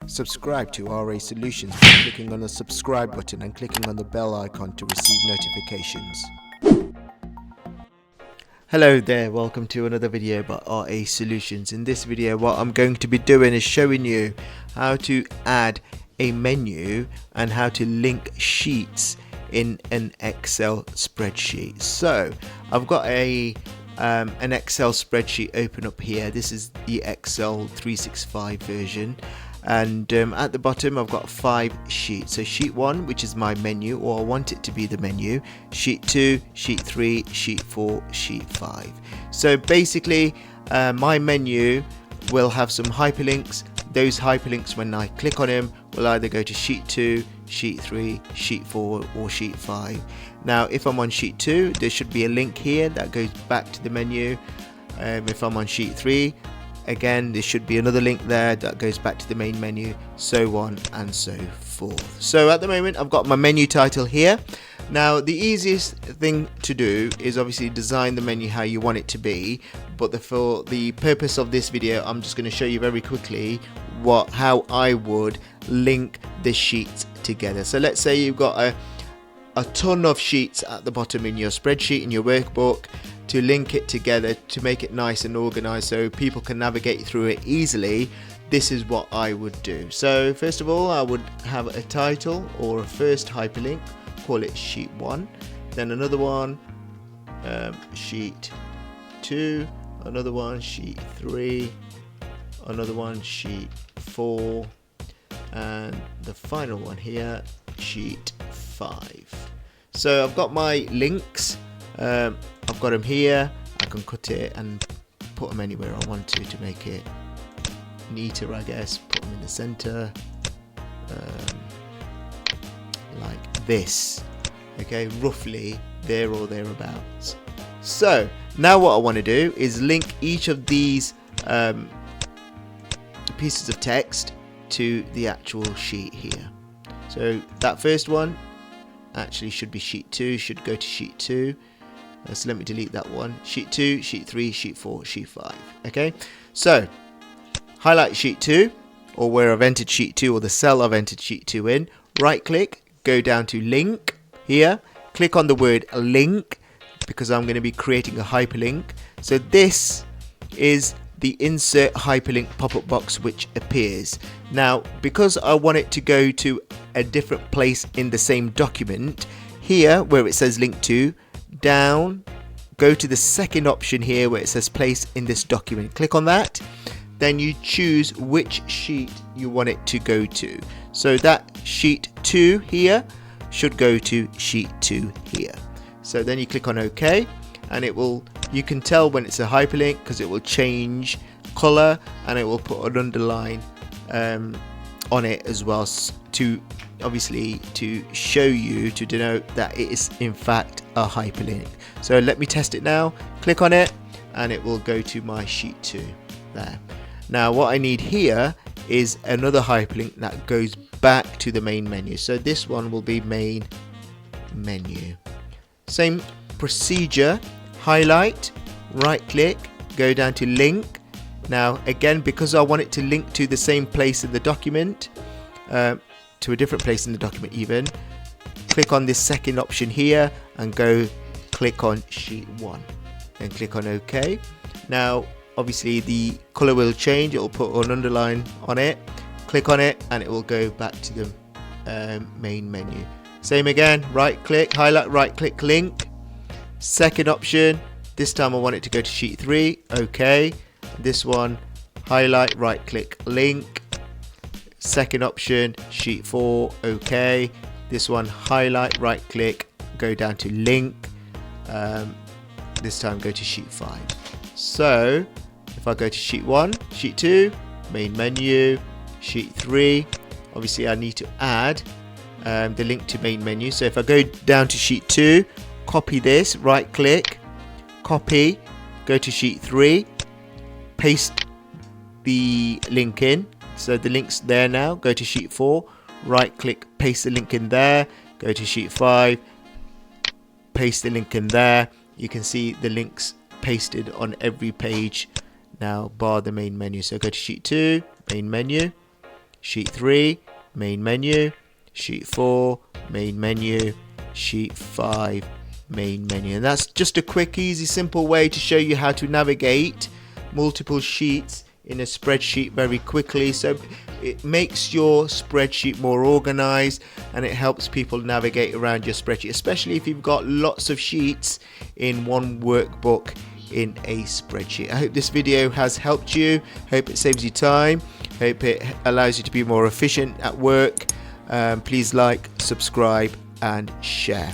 Subscribe to RA Solutions by clicking on the subscribe button and clicking on the bell icon to receive notifications. Hello there, welcome to another video about RA Solutions. In this video what I'm going to be doing is showing you how to add a menu and how to link sheets in an Excel spreadsheet. So I've got an Excel spreadsheet open up here. This is the Excel 365 version, and at the bottom I've got 5 sheets. So sheet 1, which is my menu, or I want it to be the menu, sheet 2, sheet 3, sheet 4, sheet 5. So basically my menu will have some hyperlinks. Those hyperlinks, when I click on them, will either go to sheet 2, sheet 3, sheet 4 or sheet 5. Now if I'm on sheet 2, there should be a link here that goes back to the menu. If I'm on sheet 3, again there should be another link there that goes back to the main menu, so on and so forth. So at the moment I've got my menu title here. Now the easiest thing to do is obviously design the menu how you want it to be, but for the purpose of this video I'm just going to show you very quickly how I would link the sheets together. So let's say you've got a ton of sheets at the bottom in your spreadsheet, in your workbook. To link it together, to make it nice and organized so people can navigate through it easily, this is what I would do. So first of all, I would have a title or a first hyperlink, call it sheet 1, then another one, sheet 2, another one, sheet 3, another one, sheet 4, and the final one here, sheet 5. So I've got my links. I've got them here. I can cut it and put them anywhere I want to make it neater, I guess. Put them in the center, like this. Okay, roughly there or thereabouts. So now what I want to do is link each of these pieces of text to the actual sheet here. So that first one actually should be sheet 2, should go to sheet 2. So let me delete that one. Sheet 2, sheet 3, sheet 4, sheet 5. Okay, so highlight sheet 2, or where I've entered sheet 2, or the cell I've entered sheet 2 in. Right click, go down to link here, click on the word link, because I'm going to be creating a hyperlink. So this is the insert hyperlink pop-up box which appears. Now because I want it to go to a different place in the same document, here where it says link to, down, go to the second option here where it says place in this document. Click on that, then you choose which sheet you want it to go to. So that sheet 2 here should go to sheet 2 here. So then you click on OK, and it will, you can tell when it's a hyperlink because it will change color and it will put an underline on it as well, to obviously to show you, to denote that it is in fact a hyperlink. So let me test it now. Click on it and it will go to my sheet 2 there. Now what I need here is another hyperlink that goes back to the main menu. So this one will be main menu. Same procedure, highlight, right click, go down to link. Now again, because I want it to link to the same place in the document, to a different place in the document even, click on this second option here and go click on sheet 1 and click on OK. Now obviously the color will change, it will put an underline on it. Click on it and it will go back to the main menu. Same again, right click, highlight, right click, link. Second option, this time I want it to go to sheet 3, OK. This one, highlight, right click, link. Second option, sheet 4, OK. This one, highlight, right click, go down to link. This time go to sheet 5. So if I go to sheet 1, sheet 2, main menu, sheet 3, obviously I need to add the link to main menu. So if I go down to sheet 2, copy this, right click, copy, go to sheet 3, paste the link in. So the link's there now. Go to sheet 4, right click, paste the link in there, go to sheet 5, paste the link in there. You can see the links pasted on every page now bar the main menu. So go to sheet 2, main menu, Sheet 3, main menu. Sheet 4, main menu. Sheet 5, main menu. And that's just a quick, easy, simple way to show you how to navigate multiple sheets in a spreadsheet very quickly. So it makes your spreadsheet more organized, and it helps people navigate around your spreadsheet, especially if you've got lots of sheets in one workbook in a spreadsheet. I hope this video has helped you. Hope it saves you time. Hope it allows you to be more efficient at work. Please like, subscribe and share.